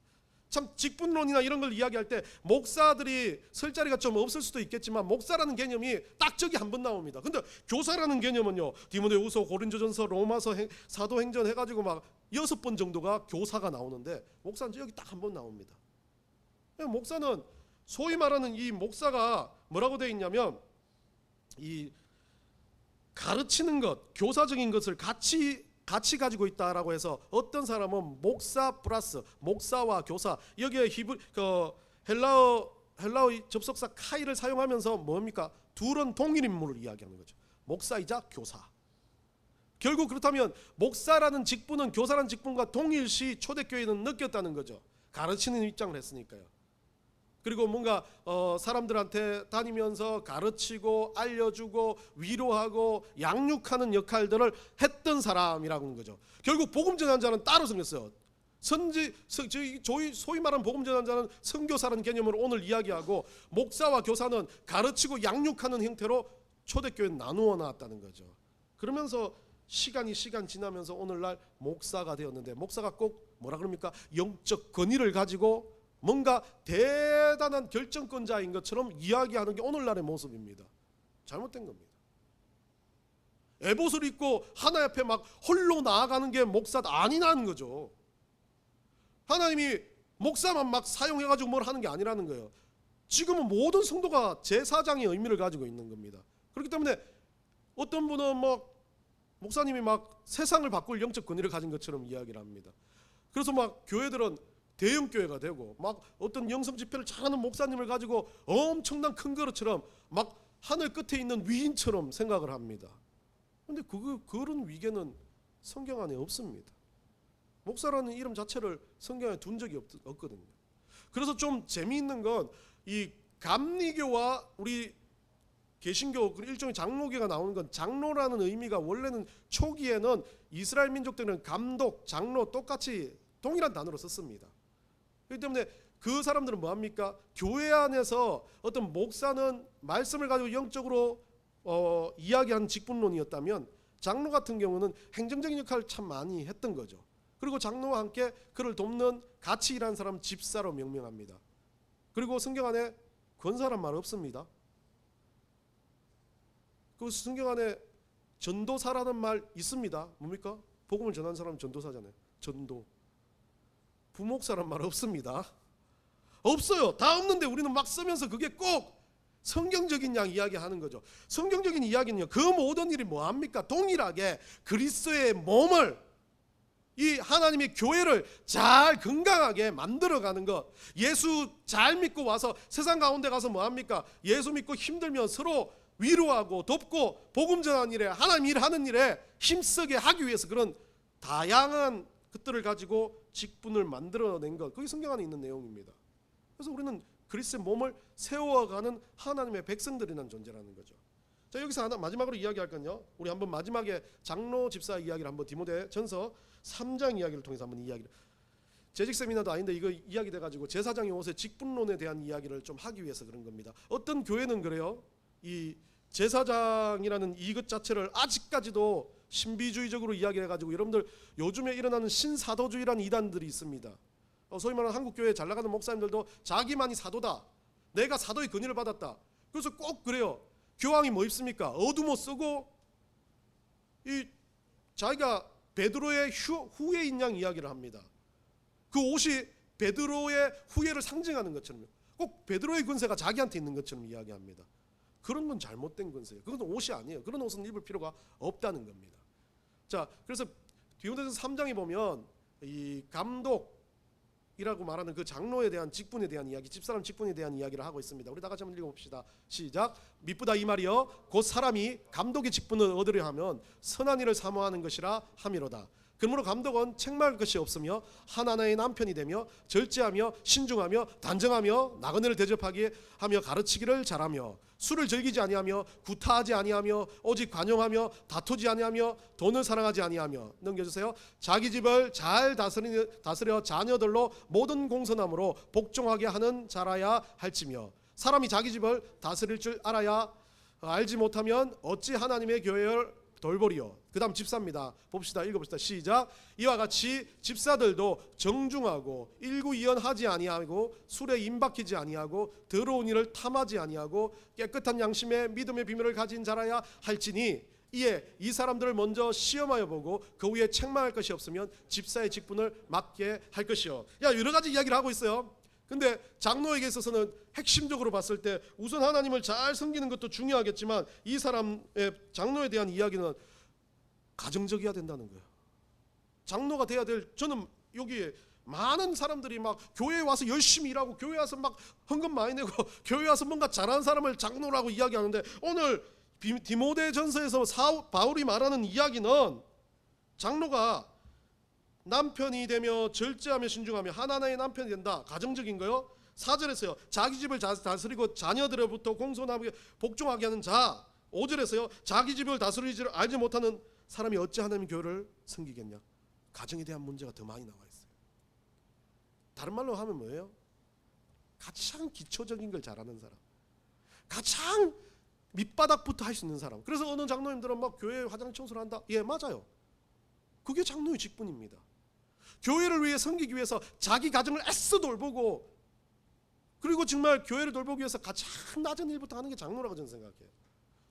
참 직분론이나 이런 걸 이야기할 때 목사들이 설 자리가 좀 없을 수도 있겠지만 목사라는 개념이 딱 저기 한 번 나옵니다. 근데 교사라는 개념은요, 디모데후서, 고린도전서, 로마서, 사도행전 해가지고 막 6번 정도가 교사가 나오는데 목사는 여기 딱 한 번 나옵니다. 목사는 소위 말하는 이 목사가 뭐라고 되어 있냐면 이 가르치는 것, 교사적인 것을 같이 가지고 있다라고 해서 어떤 사람은 목사 플러스 목사와 교사, 여기에 헬라어 접속사 카이를 사용하면서 뭡니까? 둘은 동일 인물을 이야기하는 거죠. 목사이자 교사. 결국 그렇다면 목사라는 직분은 교사라는 직분과 동일시 초대교회는 느꼈다는 거죠. 가르치는 입장을 했으니까요. 그리고 뭔가 사람들한테 다니면서 가르치고 알려주고 위로하고 양육하는 역할들을 했던 사람이라고 하는 거죠. 결국 복음 전한 자는 따로 생겼어요. 소위 말하는 복음 전한 자는 선교사라는 개념으로 오늘 이야기하고, 목사와 교사는 가르치고 양육하는 형태로 초대교회는 나누어 놨다는 거죠. 그러면서 시간 지나면서 오늘날 목사가 되었는데, 목사가 꼭 뭐라 그럽니까? 영적 권위를 가지고 뭔가 대단한 결정권자인 것처럼 이야기하는 게 오늘날의 모습입니다. 잘못된 겁니다. 에봇을 입고 하나님 앞에 막 홀로 나아가는 게 목사가 아니라는 거죠. 하나님이 목사만 막 사용해가지고 뭘 하는 게 아니라는 거예요. 지금은 모든 성도가 제사장의 의미를 가지고 있는 겁니다. 그렇기 때문에 어떤 분은 막 목사님이 막 세상을 바꿀 영적 권위를 가진 것처럼 이야기를 합니다. 그래서 막 교회들은 대형 교회가 되고 막 어떤 영성 집회를 잘하는 목사님을 가지고 엄청난 큰 그릇처럼 막 하늘 끝에 있는 위인처럼 생각을 합니다. 그런데 그런 위계는 성경 안에 없습니다. 목사라는 이름 자체를 성경에 둔 적이 없거든요. 그래서 좀 재미있는 건 이 감리교와 우리 개신교, 일종의 장로교가 나오는 건, 장로라는 의미가 원래는 초기에는 이스라엘 민족들은 감독, 장로 똑같이 동일한 단어로 썼습니다. 그렇기 때문에 그 사람들은 뭐합니까? 교회 안에서 어떤 목사는 말씀을 가지고 영적으로 이야기하는 직분론이었다면, 장로 같은 경우는 행정적인 역할을 참 많이 했던 거죠. 그리고 장로와 함께 그를 돕는 같이 일하는 사람 집사로 명명합니다. 그리고 성경 안에 권사란 말 없습니다. 그 성경 안에 전도사라는 말 있습니다. 뭡니까? 복음을 전하는 사람은 전도사잖아요. 전도. 부목사란 말 없습니다. 없어요. 다 없는데 우리는 막 쓰면서 그게 꼭 성경적인 양 이야기하는 거죠. 성경적인 이야기는요, 그 모든 일이 뭐합니까? 동일하게 그리스도의 몸을, 이 하나님의 교회를 잘 건강하게 만들어가는 것. 예수 잘 믿고 와서 세상 가운데 가서 뭐합니까? 예수 믿고 힘들면 서로 위로하고 돕고 복음 전하는 일에, 하나님 일하는 일에 힘쓰게 하기 위해서 그런 다양한 것들을 가지고 직분을 만들어낸 것, 그게 성경 안에 있는 내용입니다. 그래서 우리는 그리스도의 몸을 세워가는 하나님의 백성들이라는 존재라는 거죠. 자, 여기서 하나 마지막으로 이야기할 건요, 우리 한번 마지막에 장로 집사 이야기를 한번 디모데전서 3장 이야기를 통해서 한번 이야기를, 재직 세미나도 아닌데 이거 이야기 돼가지고 제사장의 옷의 직분론에 대한 이야기를 좀 하기 위해서 그런 겁니다. 어떤 교회는 그래요, 이 제사장이라는 이것 자체를 아직까지도 신비주의적으로 이야기해가지고, 여러분들 요즘에 일어나는 신사도주의라는 이단들이 있습니다. 소위 말하는 한국교회 잘 나가는 목사님들도 자기만이 사도다, 내가 사도의 권위를 받았다. 그래서 꼭 그래요. 교황이 뭐 입습니까? 어두모 쓰고 이 자기가 베드로의 후예인 양 이야기를 합니다. 그 옷이 베드로의 후예를 상징하는 것처럼 꼭 베드로의 권세가 자기한테 있는 것처럼 이야기합니다. 그런 건 잘못된 권세예요. 그건 옷이 아니에요. 그런 옷은 입을 필요가 없다는 겁니다. 자, 그래서 디모데전서 3장에 보면 이 감독이라고 말하는 그 장로에 대한 직분에 대한 이야기, 집사람 직분에 대한 이야기를 하고 있습니다. 우리 다 같이 한번 읽어봅시다. 시작. 미쁘다 이 말이여 곧 사람이 감독의 직분을 얻으려 하면 선한 일을 사모하는 것이라 함이로다. 그러므로 감독은 책망할 것이 없으며 하나님의 남편이 되며 절제하며 신중하며 단정하며 나그네를 대접하게 하며 가르치기를 잘하며 술을 즐기지 아니하며 구타하지 아니하며 오직 관용하며 다투지 아니하며 돈을 사랑하지 아니하며 넘겨주세요. 자기 집을 잘 다스려 자녀들로 모든 공선함으로 복종하게 하는 자라야 할지며 사람이 자기 집을 다스릴 줄 알아야 알지 못하면 어찌 하나님의 교회를 돌보리요. 그 다음 집사입니다. 봅시다. 읽어봅시다. 시작. 이와 같이 집사들도 정중하고 일구이연하지 아니하고 술에 임박히지 아니하고 더러운 일을 탐하지 아니하고 깨끗한 양심의 믿음의 비밀을 가진 자라야 할지니 이에 이 사람들을 먼저 시험하여 보고 그 후에 책망할 것이 없으면 집사의 직분을 맡게 할 것이요. 여러 가지 이야기를 하고 있어요. 근데 장로에게 있어서는 핵심적으로 봤을 때 우선 하나님을 잘 섬기는 것도 중요하겠지만 이 사람의 장로에 대한 이야기는 가정적이어야 된다는 거예요. 장로가 돼야 될, 저는 여기에 많은 사람들이 막 교회에 와서 열심히 일하고 교회에 와서 막 헌금 많이 내고 교회에 와서 뭔가 잘하는 사람을 장로라고 이야기하는데 오늘 디모데전서에서 바울이 말하는 이야기는 장로가 남편이 되며 절제하며 신중하며 하나님의 남편이 된다. 가정적인 거요. 4절에서요. 자기 집을 다스리고 자녀들로부터 공손하게 복종하게 하는 자. 5절에서요. 자기 집을 다스리지를 알지 못하는 사람이 어찌 하나님 교회를 섬기겠냐. 가정에 대한 문제가 더 많이 나와 있어요. 다른 말로 하면 뭐예요? 가장 기초적인 걸 잘하는 사람, 가장 밑바닥부터 할 수 있는 사람. 그래서 어느 장로님들은 막 교회 화장 청소를 한다. 예, 맞아요. 그게 장로의 직분입니다. 교회를 위해 섬기기 위해서 자기 가정을 애써 돌보고, 그리고 정말 교회를 돌보기 위해서 가장 낮은 일부터 하는 게 장로라고 저는 생각해요.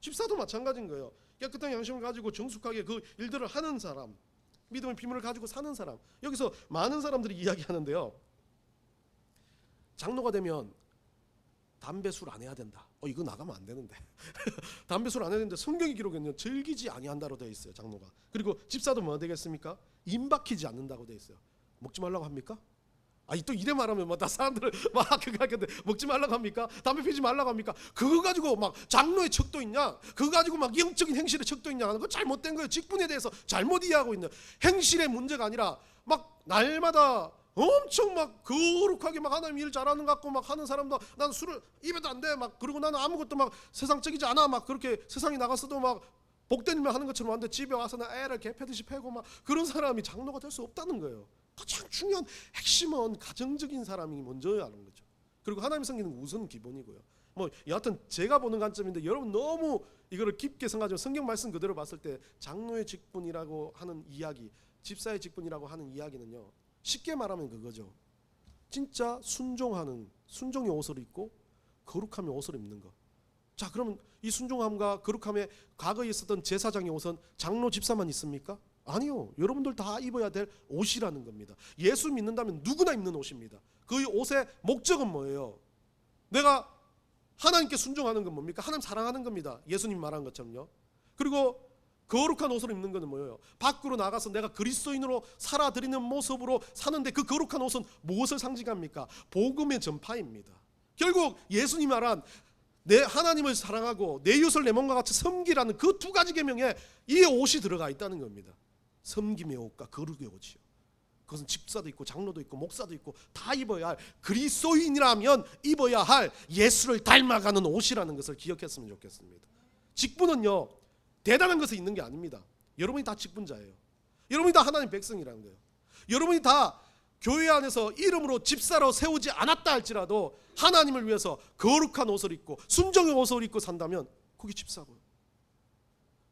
집사도 마찬가지인 거예요. 깨끗한 양심을 가지고 정숙하게 그 일들을 하는 사람, 믿음의 비밀을 가지고 사는 사람. 여기서 많은 사람들이 이야기하는데요, 장로가 되면 담배 술 안 해야 된다. 이거 나가면 안 되는데. 담배 술 안 해야 되는데 성경의 기록에는 즐기지 아니한다로 되어 있어요, 장로가. 그리고 집사도 뭐 되겠습니까? 임박히지 않는다고 되어 있어요. 먹지 말라고 합니까? 또 이래 말하면 다 사람들을 막 그거 하겠는데, 먹지 말라고 합니까? 담배 피지 말라고 합니까? 그거 가지고 막 장로의 척도 있냐? 그거 가지고 막 영적인 행실의 척도 있냐? 하는 거 잘못된 거예요. 직분에 대해서 잘못 이해하고 있는, 행실의 문제가 아니라 막 날마다 엄청 막 거룩하게 막 하나님 일 잘하는 것 같고 막 하는 사람도, 난 술을 입에도 안 대 막, 그리고 나는 아무것도 막 세상적이지 않아 막, 그렇게 세상에 나갔어도 막 복된 일만 하는 것처럼 하는데 집에 와서는 애를 개패듯이 패고 막, 그런 사람이 장로가 될 수 없다는 거예요. 가장 중요한 핵심은 가정적인 사람이 먼저야 하는 거죠. 그리고 하나님 섬기는 건 우선 기본이고요. 뭐 여하튼 제가 보는 관점인데, 여러분 너무 이거를 깊게 생각하면 성경 말씀 그대로 봤을 때 장로의 직분이라고 하는 이야기, 집사의 직분이라고 하는 이야기는요, 쉽게 말하면 그거죠. 진짜 순종하는, 순종의 옷을 입고 거룩함의 옷을 입는 거. 자, 그러면 이 순종함과 거룩함에 과거에 있었던 제사장의 옷은 장로 집사만 있습니까? 아니요. 여러분들 다 입어야 될 옷이라는 겁니다. 예수 믿는다면 누구나 입는 옷입니다. 그 옷의 목적은 뭐예요? 내가 하나님께 순종하는 건 뭡니까? 하나님 사랑하는 겁니다. 예수님 말한 것처럼요. 그리고 거룩한 옷을 입는 것은 뭐예요? 밖으로 나가서 내가 그리스도인으로 살아드리는 모습으로 사는데, 그 거룩한 옷은 무엇을 상징합니까? 복음의 전파입니다. 결국 예수님 말한 내 하나님을 사랑하고 내 이웃을 내 몸과 같이 섬기라는 그 두 가지 계명에 이 옷이 들어가 있다는 겁니다. 섬김의 옷과 거룩의 옷이요. 그것은 집사도 있고 장로도 있고 목사도 있고 다 입어야 할, 그리스도인이라면 입어야 할 예수를 닮아가는 옷이라는 것을 기억했으면 좋겠습니다. 직분은요, 대단한 것을 있는 게 아닙니다. 여러분이 다 직분자예요. 여러분이 다 하나님 백성이라는 거예요. 여러분이 다 교회 안에서 이름으로 집사로 세우지 않았다 할지라도 하나님을 위해서 거룩한 옷을 입고 순종의 옷을 입고 산다면 그게 집사고요.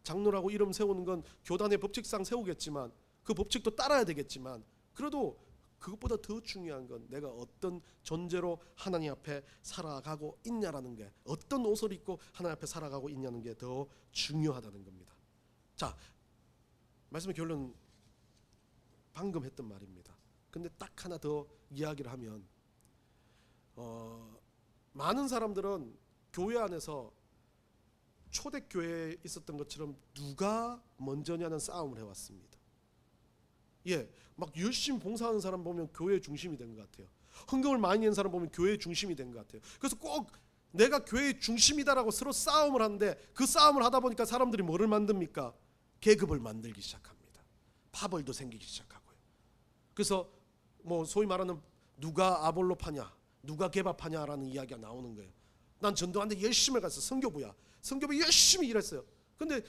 장로라고 이름 세우는 건 교단의 법칙상 세우겠지만, 그 법칙도 따라야 되겠지만, 그래도 그것보다 더 중요한 건 내가 어떤 존재로 하나님 앞에 살아가고 있냐라는 게, 어떤 옷을 입고 하나님 앞에 살아가고 있냐는 게 더 중요하다는 겁니다. 자, 말씀의 결론 방금 했던 말입니다. 근데 딱 하나 더 이야기를 하면, 많은 사람들은 교회 안에서 초대교회에 있었던 것처럼 누가 먼저냐는 싸움을 해왔습니다. 예, 막 열심히 봉사하는 사람 보면 교회 중심이 된 것 같아요. 헌금을 많이 낸 사람 보면 교회 중심이 된 것 같아요. 그래서 꼭 내가 교회 중심이다라고 서로 싸움을 하는데, 그 싸움을 하다 보니까 사람들이 뭐를 만듭니까? 계급을 만들기 시작합니다. 파벌도 생기기 시작하고요. 그래서 뭐 소위 말하는 누가 아볼로파냐, 누가 개바파냐라는 이야기가 나오는 거예요. 난 전도하는데 열심히 갔어. 선교부야. 선교부 열심히 일했어요. 근데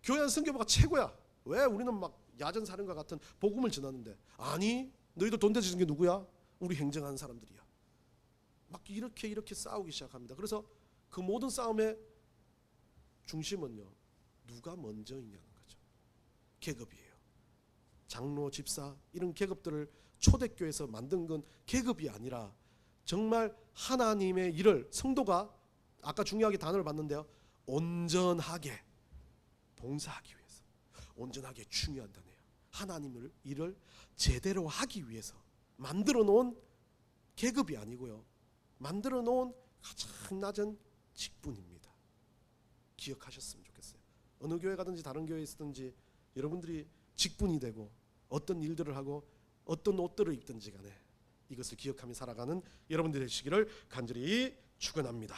교회 안 선교부가 최고야. 왜? 우리는 막 야전사령과 같은 복음을 전하는데. 아니, 너희들 돈 대주는 게 누구야? 우리 행정하는 사람들이야. 막 이렇게 싸우기 시작합니다. 그래서 그 모든 싸움의 중심은요, 누가 먼저 있냐는 거죠. 계급이에요. 장로, 집사 이런 계급들을 초대교회에서 만든 건 계급이 아니라 정말 하나님의 일을 성도가 아까 중요하게 단어를 봤는데요, 온전하게 봉사하기 위해서, 온전하게 중요한 단어예요. 하나님의 일을 제대로 하기 위해서 만들어 놓은 계급이 아니고요, 만들어 놓은 가장 낮은 직분입니다. 기억하셨으면 좋겠어요. 어느 교회 가든지 다른 교회에 있든지 여러분들이 직분이 되고 어떤 일들을 하고 어떤 옷들을 입든지 간에 이것을 기억하며 살아가는 여러분들이 되시기를 간절히 축원합니다.